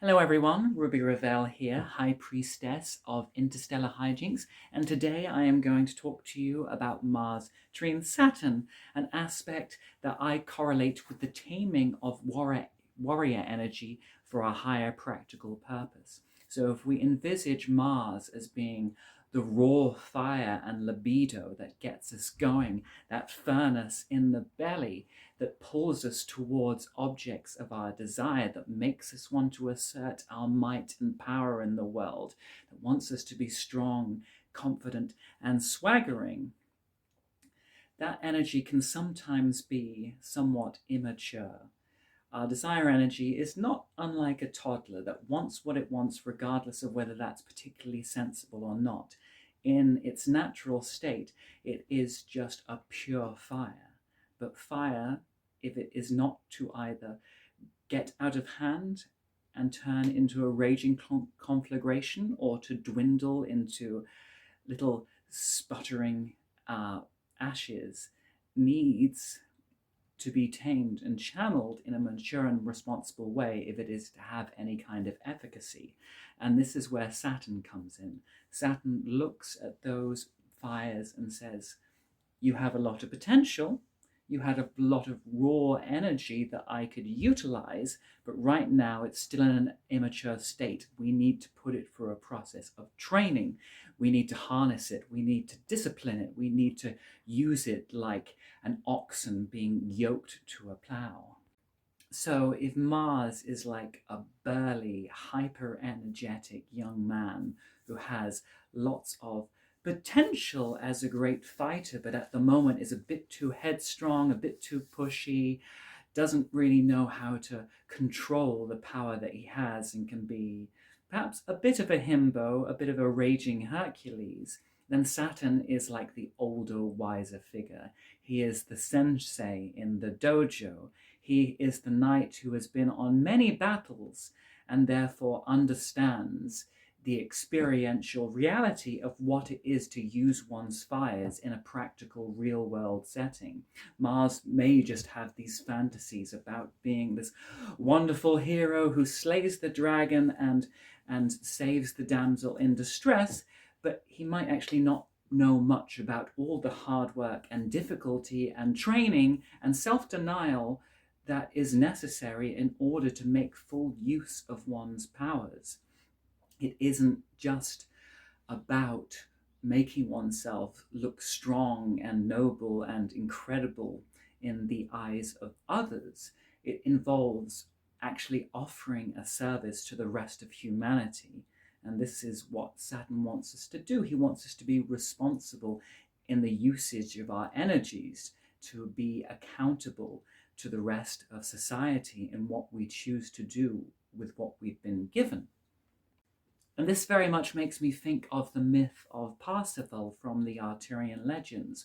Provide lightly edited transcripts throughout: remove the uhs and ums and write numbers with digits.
Hello everyone, Ruby Ravel here, High Priestess of Interstellar Hijinks, and today I am going to talk to you about Mars Trine Saturn, an aspect that I correlate with the taming of warrior energy for a higher practical purpose. So if we envisage Mars as being the raw fire and libido that gets us going, that furnace in the belly that pulls us towards objects of our desire, that makes us want to assert our might and power in the world, that wants us to be strong, confident, and swaggering, that energy can sometimes be somewhat immature. Our desire energy is not unlike a toddler that wants what it wants regardless of whether that's particularly sensible or not. In its natural state, it is just a pure fire. But fire, if it is not to either get out of hand and turn into a raging conflagration, or to dwindle into little sputtering ashes, needs to be tamed and channeled in a mature and responsible way if it is to have any kind of efficacy. And this is where Saturn comes in. Saturn looks at those fires and says, you have a lot of potential, you had a lot of raw energy that I could utilize, but right now it's still in an immature state. We need to put it through a process of training. We need to harness it. We need to discipline it. We need to use it like an oxen being yoked to a plow. So if Mars is like a burly, hyper-energetic young man who has lots of potential as a great fighter, but at the moment is a bit too headstrong, a bit too pushy, doesn't really know how to control the power that he has, and can be perhaps a bit of a himbo, a bit of a raging Hercules, then Saturn is like the older, wiser figure. He is the sensei in the dojo. He is the knight who has been on many battles and therefore understands the experiential reality of what it is to use one's fires in a practical, real-world setting. Mars may just have these fantasies about being this wonderful hero who slays the dragon and saves the damsel in distress, but he might actually not know much about all the hard work and difficulty and training and self-denial that is necessary in order to make full use of one's powers. It isn't just about making oneself look strong and noble and incredible in the eyes of others. It involves actually offering a service to the rest of humanity. And this is what Saturn wants us to do. He wants us to be responsible in the usage of our energies, to be accountable to the rest of society in what we choose to do with what we've been given. And this very much makes me think of the myth of Parsifal from the Arthurian legends,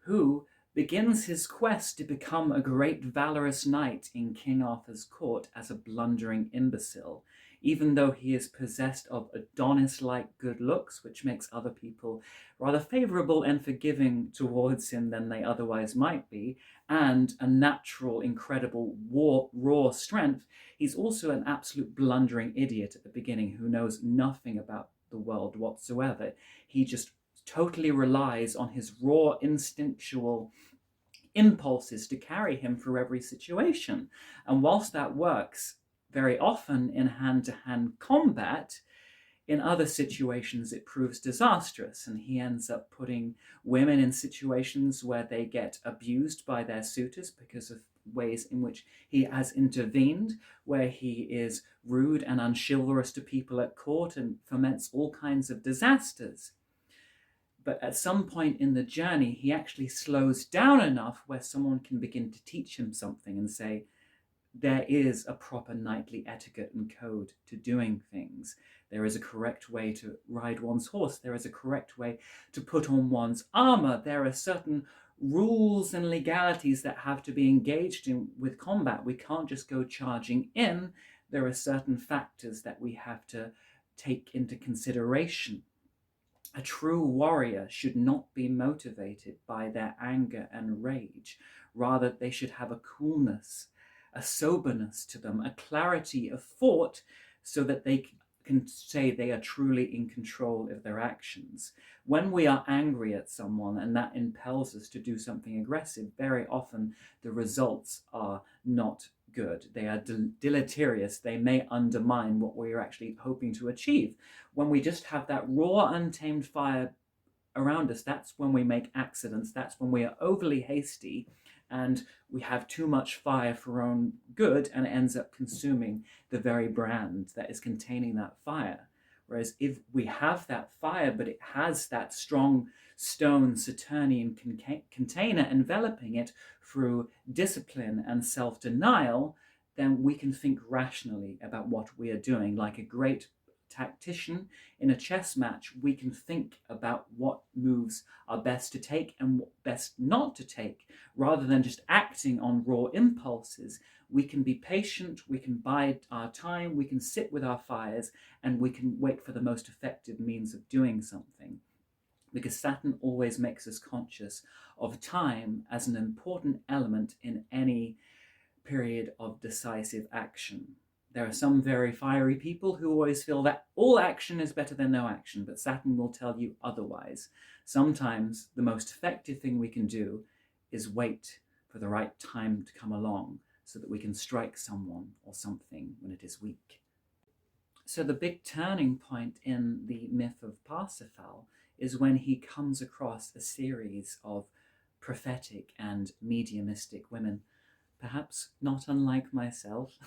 who begins his quest to become a great valorous knight in King Arthur's court as a blundering imbecile, even though he is possessed of Adonis-like good looks, which makes other people rather favourable and forgiving towards him than they otherwise might be, and a natural, incredible raw strength. He's also an absolute blundering idiot at the beginning who knows nothing about the world whatsoever. He just totally relies on his raw instinctual impulses to carry him through every situation. And whilst that works very often in hand-to-hand combat, in other situations it proves disastrous, and he ends up putting women in situations where they get abused by their suitors because of ways in which he has intervened, where he is rude and unchivalrous to people at court and foments all kinds of disasters. But at some point in the journey, he actually slows down enough where someone can begin to teach him something and say, there is a proper knightly etiquette and code to doing things. There is a correct way to ride one's horse. There is a correct way to put on one's armor. There are certain rules and legalities that have to be engaged in with combat. We can't just go charging in. There are certain factors that we have to take into consideration. A true warrior should not be motivated by their anger and rage. Rather, they should have a coolness, a soberness to them, a clarity of thought so that they can say they are truly in control of their actions. When we are angry at someone and that impels us to do something aggressive, very often the results are not good. They are deleterious. They may undermine what we are actually hoping to achieve. When we just have that raw, untamed fire around us, that's when we make accidents. That's when we are overly hasty and we have too much fire for our own good, and it ends up consuming the very brand that is containing that fire. Whereas if we have that fire, but it has that strong stone Saturnian container enveloping it through discipline and self-denial, then we can think rationally about what we are doing. Like a great tactician in a chess match, we can think about what moves are best to take and what best not to take, rather than just acting on raw impulses. We can be patient, we can bide our time, we can sit with our fires, and we can wait for the most effective means of doing something. Because Saturn always makes us conscious of time as an important element in any period of decisive action. There are some very fiery people who always feel that all action is better than no action, but Saturn will tell you otherwise. Sometimes the most effective thing we can do is wait for the right time to come along so that we can strike someone or something when it is weak. So the big turning point in the myth of Parsifal is when he comes across a series of prophetic and mediumistic women, perhaps not unlike myself,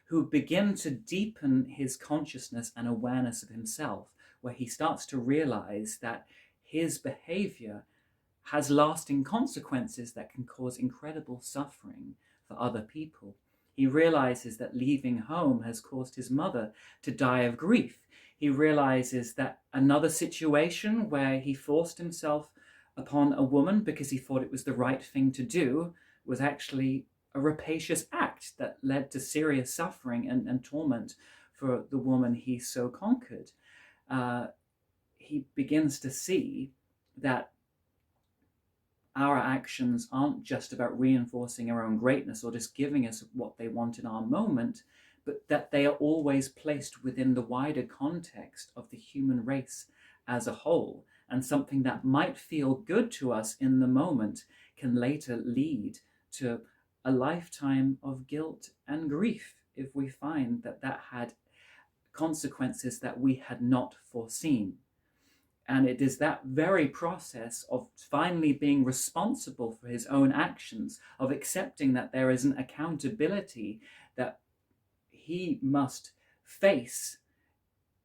who begin to deepen his consciousness and awareness of himself, where he starts to realize that his behavior has lasting consequences that can cause incredible suffering for other people. He realizes that leaving home has caused his mother to die of grief. He realizes that another situation where he forced himself upon a woman because he thought it was the right thing to do was actually a rapacious act that led to serious suffering and torment for the woman he so conquered. He begins to see that our actions aren't just about reinforcing our own greatness or just giving us what they want in our moment, but that they are always placed within the wider context of the human race as a whole. And something that might feel good to us in the moment can later lead to a lifetime of guilt and grief if we find that that had consequences that we had not foreseen. And it is that very process of finally being responsible for his own actions, of accepting that there is an accountability that he must face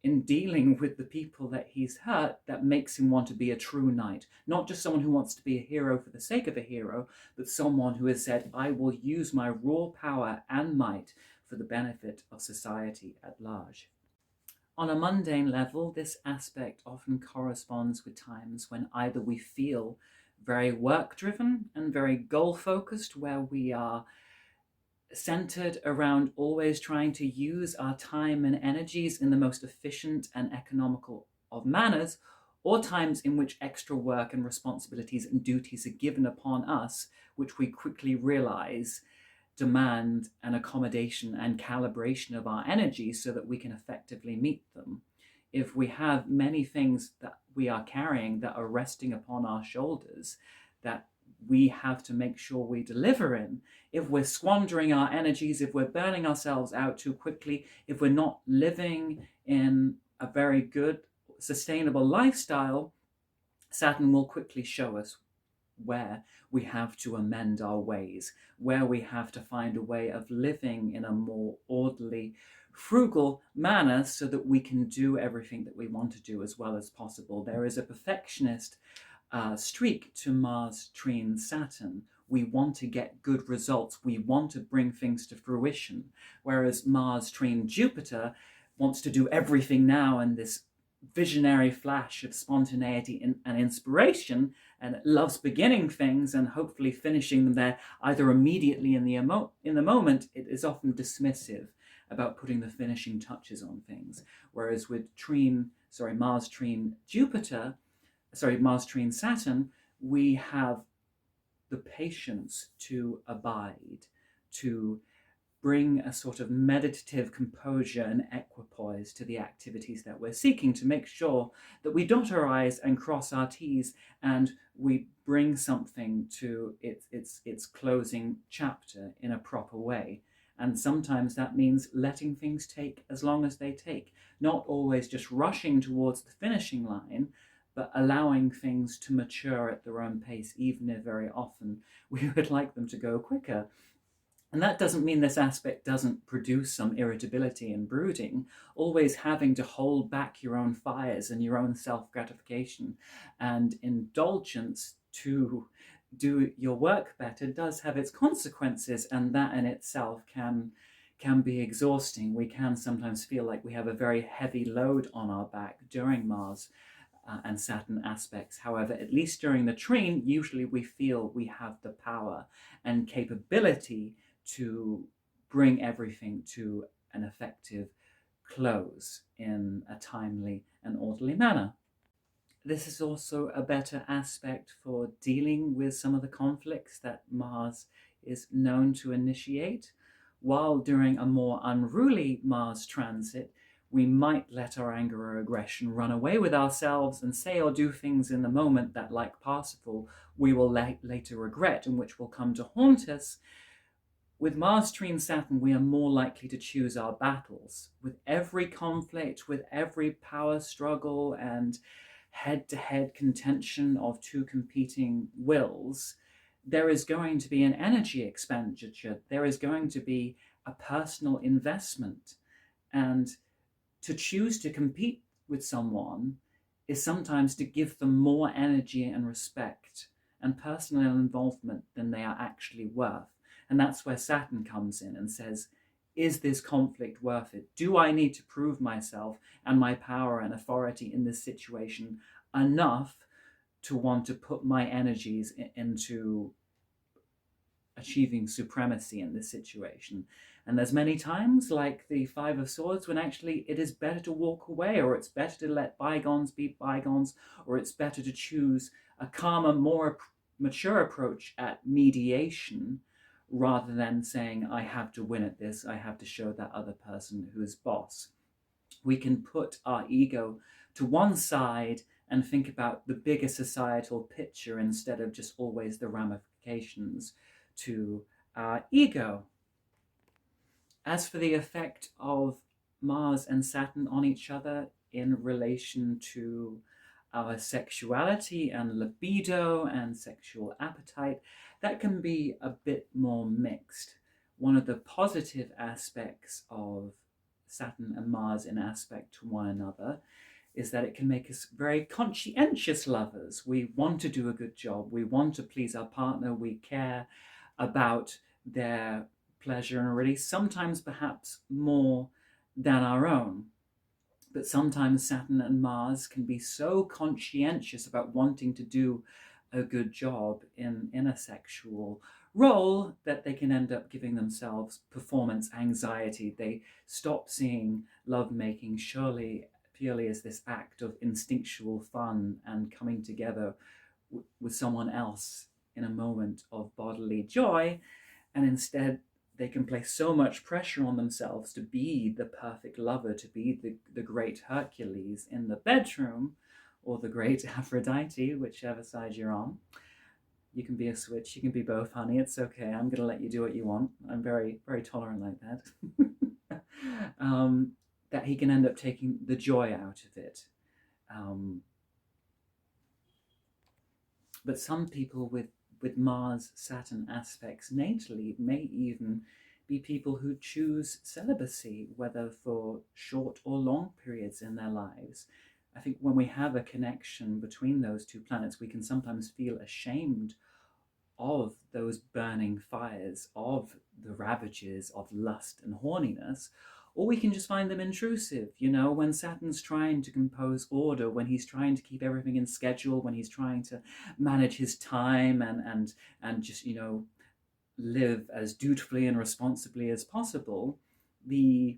in dealing with the people that he's hurt, that makes him want to be a true knight. Not just someone who wants to be a hero for the sake of a hero, but someone who has said, I will use my raw power and might for the benefit of society at large. On a mundane level, this aspect often corresponds with times when either we feel very work-driven and very goal-focused, where we are centered around always trying to use our time and energies in the most efficient and economical of manners, or times in which extra work and responsibilities and duties are given upon us, which we quickly realize demand an accommodation and calibration of our energy so that we can effectively meet them. If we have many things that we are carrying that are resting upon our shoulders that we have to make sure we deliver in, if we're squandering our energies, if we're burning ourselves out too quickly, if we're not living in a very good, sustainable lifestyle, Saturn will quickly show us where we have to amend our ways, where we have to find a way of living in a more orderly, frugal manner so that we can do everything that we want to do as well as possible. There is a perfectionist streak to Mars, Trine, Saturn. We want to get good results. We want to bring things to fruition. Whereas Mars, Trine, Jupiter wants to do everything now in this visionary flash of spontaneity and inspiration, and loves beginning things and hopefully finishing them there either immediately in the moment. It is often dismissive about putting the finishing touches on things. Whereas with Mars, Trine, Saturn, we have the patience to abide, to bring a sort of meditative composure and equipoise to the activities that we're seeking, to make sure that we dot our I's and cross our T's, and we bring something to its closing chapter in a proper way. And sometimes that means letting things take as long as they take, not always just rushing towards the finishing line, but allowing things to mature at their own pace, even if very often we would like them to go quicker. And that doesn't mean this aspect doesn't produce some irritability and brooding, always having to hold back your own fires and your own self gratification and indulgence to do your work better does have its consequences, and that in itself can be exhausting. We can sometimes feel like we have a very heavy load on our back during Mars and Saturn aspects. However, at least during the trine, usually we feel we have the power and capability to bring everything to an effective close in a timely and orderly manner. This is also a better aspect for dealing with some of the conflicts that Mars is known to initiate. While during a more unruly Mars transit, we might let our anger or aggression run away with ourselves and say or do things in the moment that, like Parsifal, we will later regret and which will come to haunt us. With Mars trine Saturn, we are more likely to choose our battles. With every conflict, with every power struggle and head-to-head contention of two competing wills, there is going to be an energy expenditure. There is going to be a personal investment. And to choose to compete with someone is sometimes to give them more energy and respect and personal involvement than they are actually worth. And that's where Saturn comes in and says, is this conflict worth it? Do I need to prove myself and my power and authority in this situation enough to want to put my energies into achieving supremacy in this situation? And there's many times, like the Five of Swords, when actually it is better to walk away, or it's better to let bygones be bygones, or it's better to choose a calmer, more mature approach at mediation, rather than saying, I have to win at this, I have to show that other person who is boss. We can put our ego to one side and think about the bigger societal picture instead of just always the ramifications to our ego. As for the effect of Mars and Saturn on each other in relation to our sexuality and libido and sexual appetite, that can be a bit more mixed. One of the positive aspects of Saturn and Mars in aspect to one another is that it can make us very conscientious lovers. We want to do a good job. We want to please our partner. We care about their pleasure and release, sometimes perhaps more than our own. But sometimes Saturn and Mars can be so conscientious about wanting to do a good job in a sexual role that they can end up giving themselves performance anxiety. They stop seeing lovemaking purely as this act of instinctual fun and coming together with someone else in a moment of bodily joy, and instead they can place so much pressure on themselves to be the perfect lover, to be the great Hercules in the bedroom, or the great Aphrodite, whichever side you're on. You can be a switch, you can be both, honey, it's okay. I'm going to let you do what you want. I'm very, very tolerant like that. That he can end up taking the joy out of it. But some people with Mars Saturn aspects natally may even be people who choose celibacy, whether for short or long periods in their lives. I think when we have a connection between those two planets, we can sometimes feel ashamed of those burning fires, of the ravages of lust and horniness, or we can just find them intrusive. You know, when Saturn's trying to compose order, when he's trying to keep everything in schedule, when he's trying to manage his time and just, you know, live as dutifully and responsibly as possible, the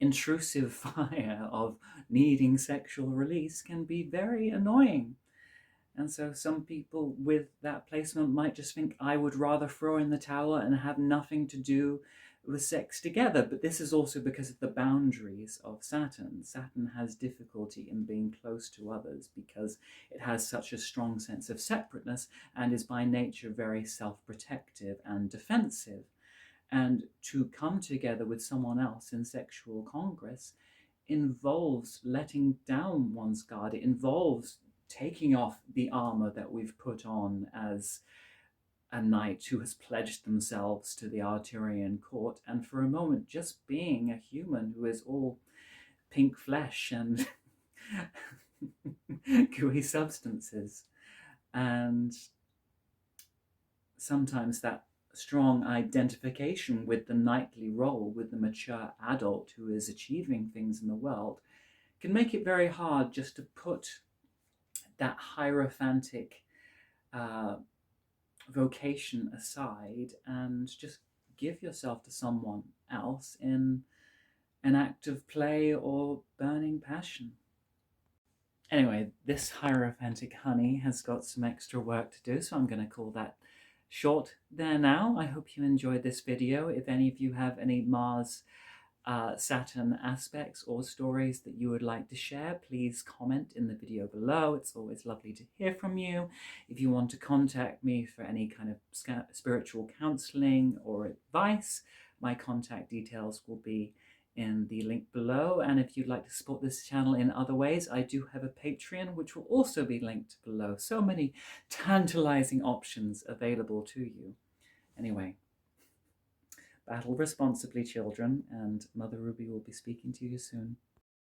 intrusive fire of needing sexual release can be very annoying. And so some people with that placement might just think, I would rather throw in the towel and have nothing to do with sex together. But this is also because of the boundaries of Saturn. Saturn has difficulty in being close to others because it has such a strong sense of separateness and is by nature very self-protective and defensive. And to come together with someone else in sexual congress involves letting down one's guard. It involves taking off the armor that we've put on as a knight who has pledged themselves to the Arturian court, and for a moment just being a human who is all pink flesh and gooey substances. And sometimes that strong identification with the knightly role, with the mature adult who is achieving things in the world, can make it very hard just to put that hierophantic vocation aside and just give yourself to someone else in an act of play or burning passion. Anyway, this hierophantic honey has got some extra work to do, so I'm going to call that short there now. I hope you enjoyed this video. If any of you have any Mars Saturn aspects or stories that you would like to share, please comment in the video below. It's always lovely to hear from you. If you want to contact me for any kind of spiritual counseling or advice, my contact details will be in the link below. And if you'd like to support this channel in other ways, I do have a Patreon, which will also be linked below. So many tantalizing options available to you. Anyway, battle responsibly, children, and Mother Ruby will be speaking to you soon.